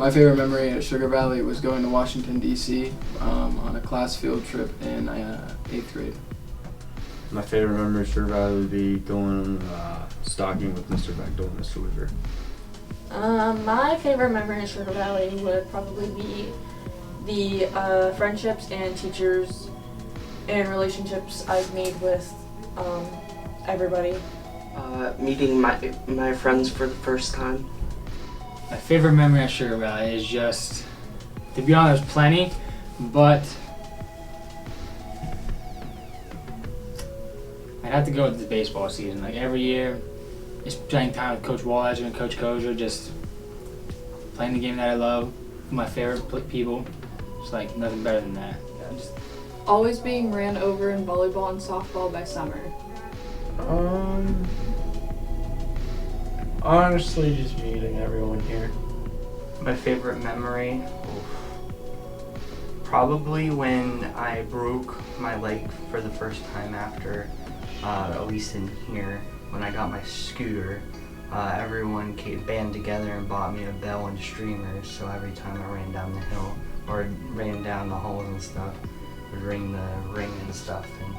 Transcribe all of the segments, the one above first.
My favorite memory at Sugar Valley was going to Washington, D.C. On a class field trip in 8th grade. My favorite memory at Sugar Valley would be going stalking with Mr. Bechtel and Mr. Weaver. My favorite memory in Sugar Valley would probably be the friendships and teachers and relationships I've made with everybody. Meeting my friends for the first time. My favorite memory at Sugar Valley is just, to be honest, plenty, but I'd have to go with the baseball season. Like every year, just spending time with Coach Walliger and Coach Kozer, just playing the game that I love, with my favorite people. It's like nothing better than that. Just always being ran over in volleyball and softball by summer. Honestly, just meeting everyone here. My favorite memory? Probably when I broke my leg for the first time after, at least in here, when I got my scooter. Everyone band together and bought me a bell and streamers, so every time I ran down the hill or ran down the halls and stuff, would ring the ring and stuff and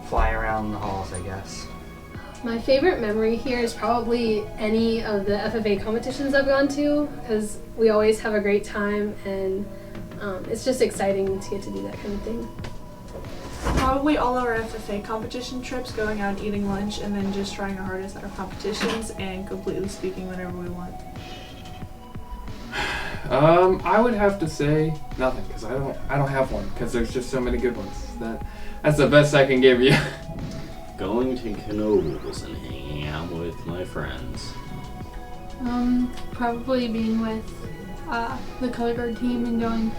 fly around the halls, I guess. My favorite memory here is probably any of the FFA competitions I've gone to, because we always have a great time, and it's just exciting to get to do that kind of thing. Probably all our FFA competition trips, going out and eating lunch, and then just trying our hardest at our competitions and completely speaking whenever we want. I would have to say nothing, because I don't have one, because there's just so many good ones. That's the best I can give you. Going to Knoebels and hanging out with my friends. Probably being with the color guard team and going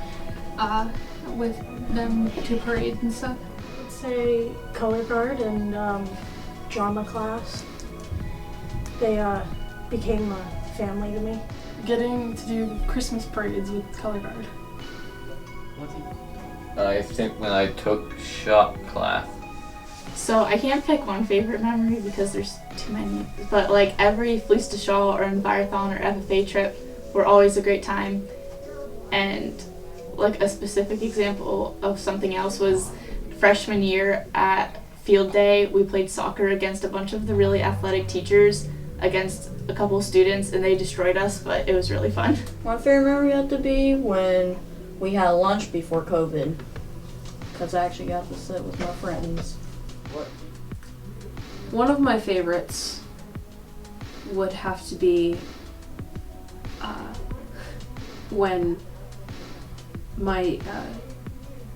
with them to parades and stuff. I'd say color guard and drama class. They became a family to me. Getting to do Christmas parades with color guard. I think when I took shop class. So I can't pick one favorite memory because there's too many. But like every Fleece de Shaw or Envirothon or FFA trip were always a great time. And like a specific example of something else was freshman year at field day, we played soccer against a bunch of the really athletic teachers against a couple of students, and they destroyed us, but it was really fun. My favorite memory had to be when we had lunch before COVID, because I actually got to sit with my friends. One of my favorites would have to be when my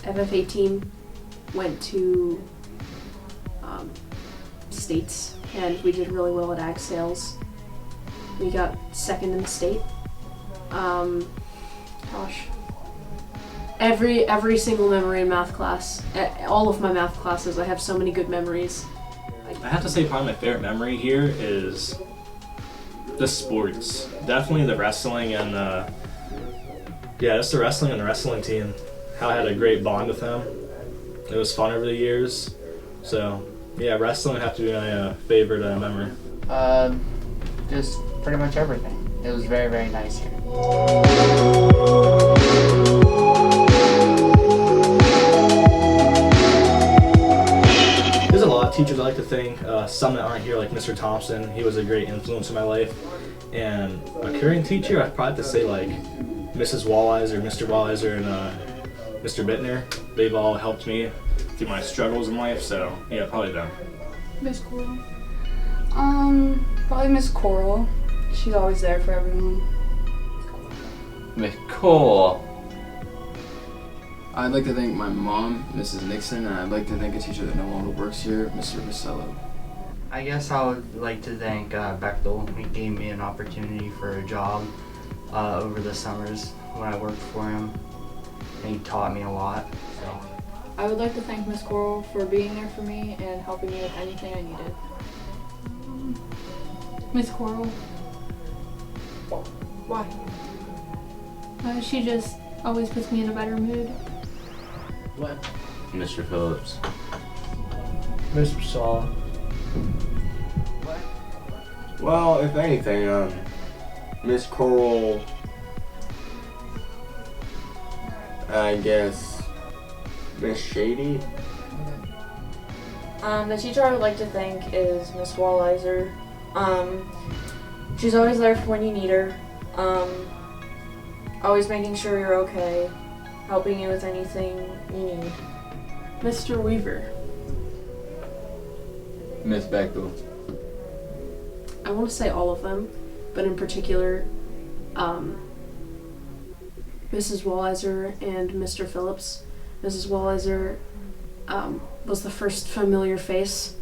FFA team went to states, and we did really well at ag sales. We got second in the state. Every single memory in math class, all of my math classes, I have so many good memories. I have to say probably my favorite memory here is the sports. Definitely the wrestling and just the wrestling and the wrestling team. How I had a great bond with them. It was fun over the years. So yeah, wrestling would have to be my favorite memory. Just pretty much everything. It was very, very nice here. There's a lot of teachers I like to thank. Some that aren't here, like Mr. Thompson. He was a great influence in my life. And a current teacher, I'd probably have to say like Mrs. Walliser, Mr. Walliser, and Mr. Bittner. They've all helped me through my struggles in life, so yeah, probably them. Miss Coral. Probably Miss Coral. She's always there for everyone. Miss Coral. I'd like to thank my mom, Mrs. Nixon, and I'd like to thank a teacher that no longer works here, Mr. Vasello. I guess I would like to thank Bechtel. He gave me an opportunity for a job over the summers when I worked for him, and he taught me a lot. So. I would like to thank Miss Coral for being there for me and helping me with anything I needed. Miss Coral. Why? She just always puts me in a better mood. What? Mr. Phillips. Miss Priscilla. Well, if anything, Miss Coral I guess Miss Shady. The teacher I would like to thank is Miss Walliser. She's always there for when you need her. Always making sure you're okay, helping you with anything you need. Mr. Weaver. Miss Bechtel. I want to say all of them, but in particular, Mrs. Walliser and Mr. Phillips. Mrs. Walliser was the first familiar face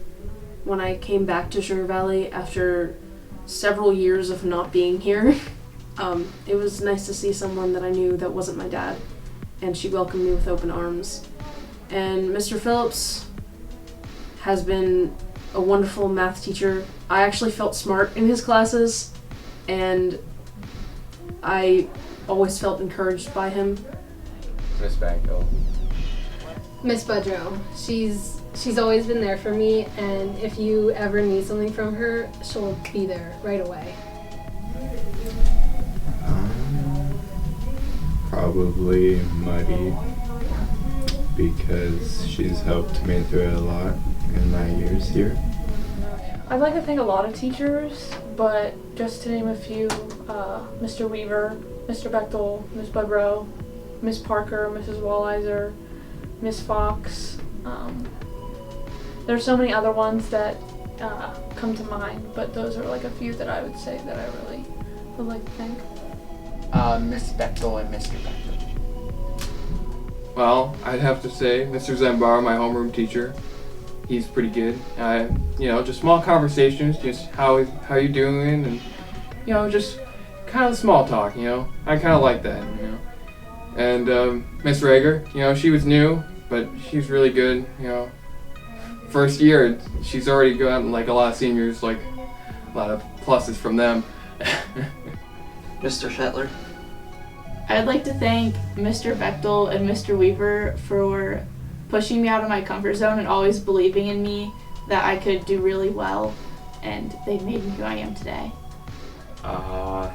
when I came back to Sugar Valley after several years of not being here. It was nice to see someone that I knew that wasn't my dad, and she welcomed me with open arms. And Mr. Phillips has been a wonderful math teacher. I actually felt smart in his classes, and I always felt encouraged by him. Miss Bechtel. Miss Budrow. She's always been there for me, and if you ever need something from her, she'll be there right away. Probably Muddy, because she's helped me through it a lot in my years here. I'd like to thank a lot of teachers, but just to name a few, Mr. Weaver, Mr. Bechtel, Miss Budrow, Miss Parker, Mrs. Walliser, Miss Fox. There's so many other ones that come to mind, but those are like a few that I would say that I really would like to thank. Miss Bechtel and Mr. Bechtel. Well, I'd have to say Mr. Zambar, my homeroom teacher. He's pretty good. Just small conversations, just how you doing, and just kind of small talk. I kind of like that. And Miss Rager, she was new, but she's really good. First year, she's already gotten like a lot of seniors, like a lot of pluses from them. Mr. Shetler. I'd like to thank Mr. Bechtel and Mr. Weaver for pushing me out of my comfort zone and always believing in me that I could do really well, and they made me who I am today. I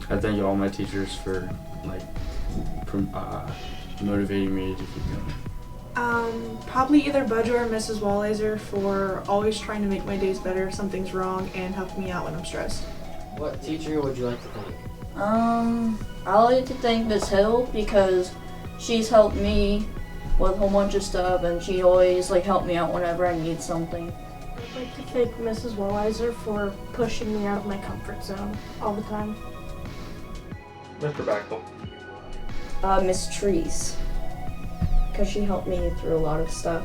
thank all my teachers for motivating me to keep going. Probably either Budrow or Mrs. Walliser for always trying to make my days better if something's wrong and helping me out when I'm stressed. What teacher would you like to thank? I like to thank Miss Hill because she's helped me with a whole bunch of stuff, and she always helped me out whenever I need something. I'd like to thank Mrs. Walliser for pushing me out of my comfort zone all the time. Mr. Bechtel. Miss Trees, because she helped me through a lot of stuff.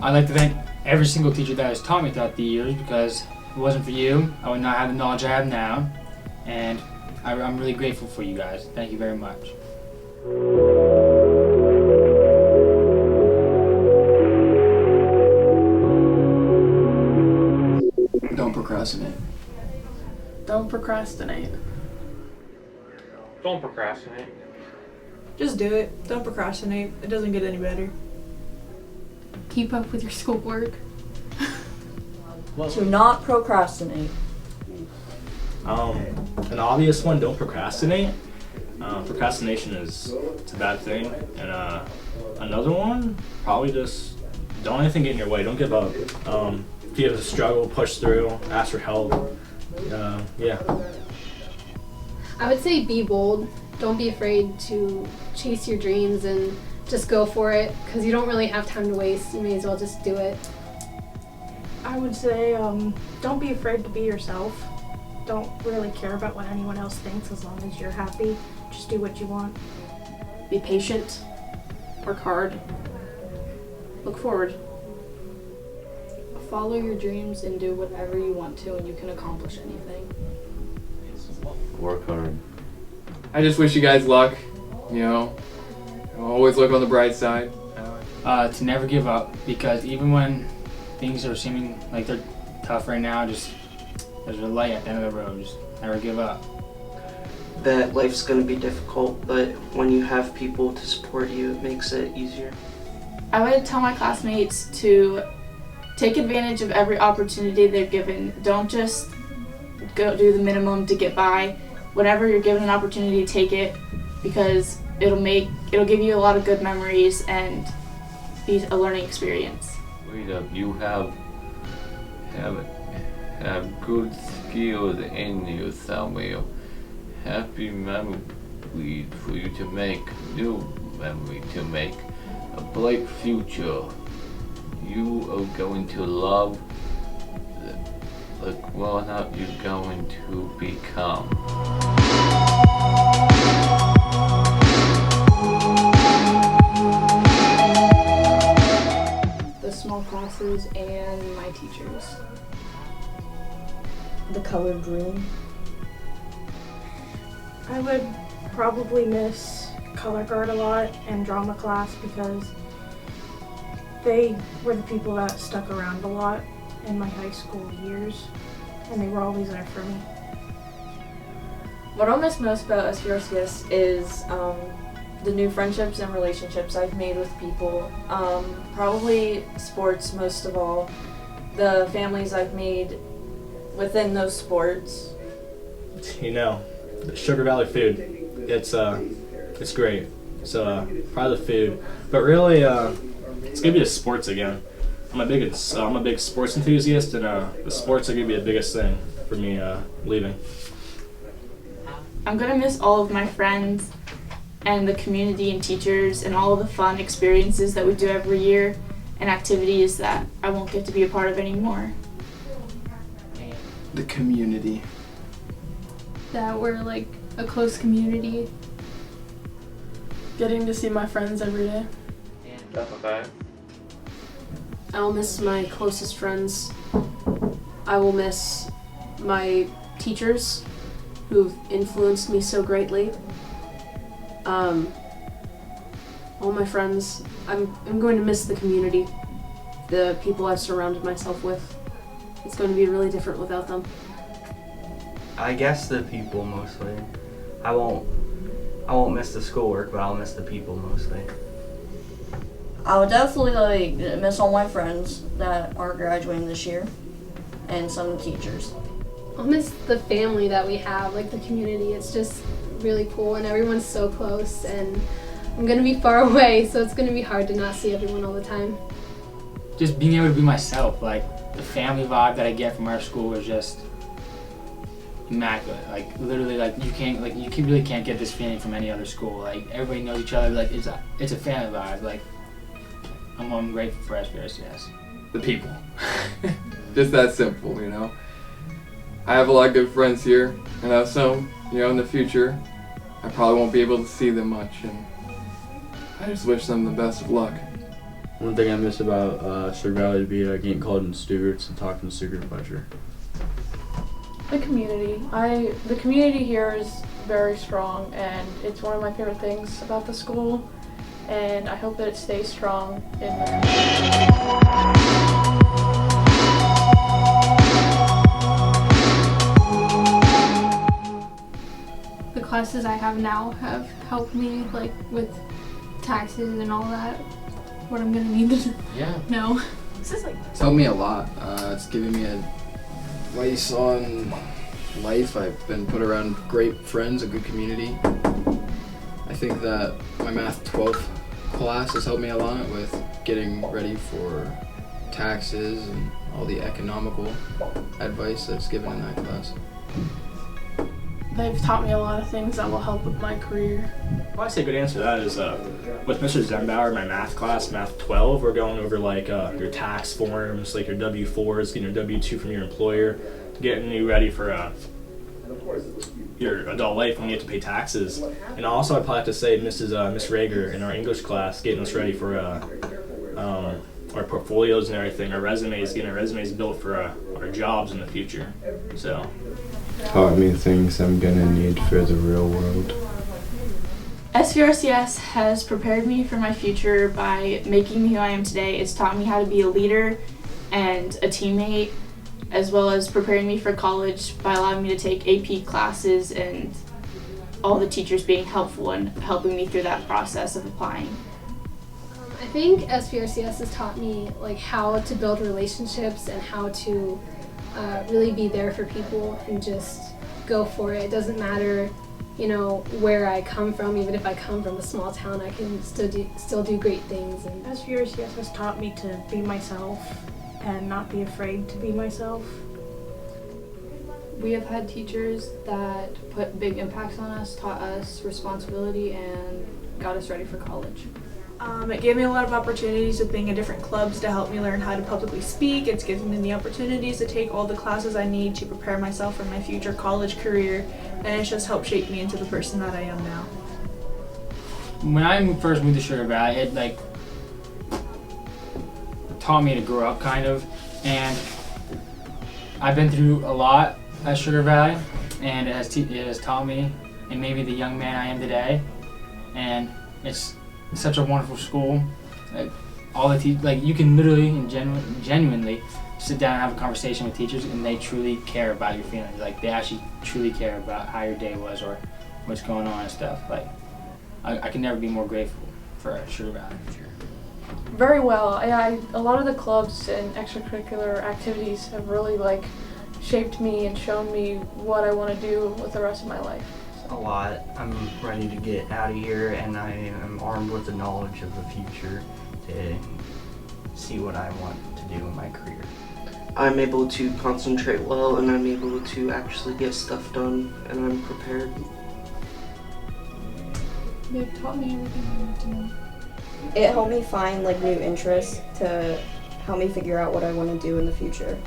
I'd like to thank every single teacher that has taught me throughout the years, because if it wasn't for you, I would not have the knowledge I have now, and I'm really grateful for you guys. Thank you very much. Don't procrastinate. Don't procrastinate. Don't procrastinate. Just do it. Don't procrastinate. It doesn't get any better. Keep up with your schoolwork. To not procrastinate. An obvious one, don't procrastinate. Procrastination it's a bad thing. And another one, probably just don't let anything get in your way. Don't give up. If you have a struggle, push through, ask for help. Yeah. I would say be bold. Don't be afraid to chase your dreams and just go for it, because you don't really have time to waste. You may as well just do it. I would say don't be afraid to be yourself. Don't really care about what anyone else thinks as long as you're happy. Just do what you want. Be patient. Work hard. Look forward. Follow your dreams and do whatever you want to, and you can accomplish anything. Work hard. I just wish you guys luck. Always look on the bright side. To never give up, because even when things are seeming like they're tough right now, just there's a light at the end of the road. Just never give up. That life's going to be difficult, but when you have people to support you, it makes it easier. I would tell my classmates to take advantage of every opportunity they're given. Don't just go do the minimum to get by. Whenever you're given an opportunity, take it, because it'll give you a lot of good memories and be a learning experience. Wait up, you have good skills in you, Samuel. Happy memories for you to make, new memory to make, a bright future. You are going to love the grown-up you're going to become. The small classes and my teachers. The colored room. I would probably miss color guard a lot and drama class because they were the people that stuck around a lot in my high school years, and they were always there for me. What I'll miss most about SVRCS is the new friendships and relationships I've made with people. Probably sports most of all. The families I've made within those sports. You know, the Sugar Valley food, it's great. So probably the food, but really it's gonna be the sports again. I'm a big sports enthusiast, and the sports are gonna be the biggest thing for me leaving. I'm gonna miss all of my friends and the community and teachers and all of the fun experiences that we do every year and activities that I won't get to be a part of anymore. The community. That we're like a close community. Getting to see my friends every day. I'll miss my closest friends. I will miss my teachers who've influenced me so greatly. All my friends. I'm going to miss the community, the people I've surrounded myself with. It's going to be really different without them. I guess the people mostly. I won't miss the schoolwork, but I'll miss the people mostly. I would definitely miss all my friends that aren't graduating this year, and some teachers. I'll miss the family that we have, like the community. It's just really cool, and everyone's so close, and I'm gonna be far away, so it's gonna be hard to not see everyone all the time. Just being able to be myself, like the family vibe that I get from our school is just immaculate. Like literally, like you really can't get this feeling from any other school. Like everybody knows each other. Like it's a family vibe. Like I'm grateful for SVRCS. The people. Just that simple, you know. I have a lot of good friends here, and I also, in the future, I probably won't be able to see them much, and I just wish them the best of luck. One thing I miss about Sugar Valley would be getting called in Stuarts and talking to supervisor. The community. The community here is very strong, and it's one of my favorite things about the school, and I hope that it stays strong in the The classes I have now have helped me like with taxes and all that. What I'm gonna need to know. It's helped me a lot. It's given me a place on life. I've been put around great friends, a good community. I think that my Math 12 class has helped me a lot with getting ready for taxes and all the economical advice that's given in that class. They've taught me a lot of things that will help with my career. Well, I'd say a good answer to that is with Mr. Zembauer, my math class, Math 12, we're going over like your tax forms, like your W-4s, getting your W-2 from your employer, getting you ready for your adult life when you have to pay taxes. And also I'd probably have to say Miss Rager in our English class, getting us ready for our portfolios and everything, our resumes, getting our resumes built for our jobs in the future. So. Taught me things I'm gonna need for the real world. SVRCS has prepared me for my future by making me who I am today. It's taught me how to be a leader and a teammate, as well as preparing me for college by allowing me to take AP classes and all the teachers being helpful and helping me through that process of applying. I think SVRCS has taught me like how to build relationships and how to really be there for people and just go for it. It doesn't matter you know, where I come from. Even if I come from a small town, I can still do great things. And SVRCS has taught me to be myself and not be afraid to be myself. We have had teachers that put big impacts on us, taught us responsibility, and got us ready for college. It gave me a lot of opportunities with being in different clubs to help me learn how to publicly speak. It's given me the opportunities to take all the classes I need to prepare myself for my future college career, and it's just helped shape me into the person that I am now. When I first moved to Sugar Valley, it like taught me to grow up kind of, and I've been through a lot at Sugar Valley, and it has taught me and made me the young man I am today. And it's such a wonderful school. Like all the like you can literally and genuinely sit down and have a conversation with teachers, and they truly care about your feelings. Like they actually truly care about how your day was or what's going on and stuff. Like I can never be more grateful for Sugar Valley. Very well. A lot of the clubs and extracurricular activities have really like shaped me and shown me what I want to do with the rest of my life. A lot. I'm ready to get out of here, and I am armed with the knowledge of the future to see what I want to do in my career. I'm able to concentrate well, and I'm able to actually get stuff done, and I'm prepared. They've taught me everything I need to know. It helped me find like new interests to help me figure out what I want to do in the future.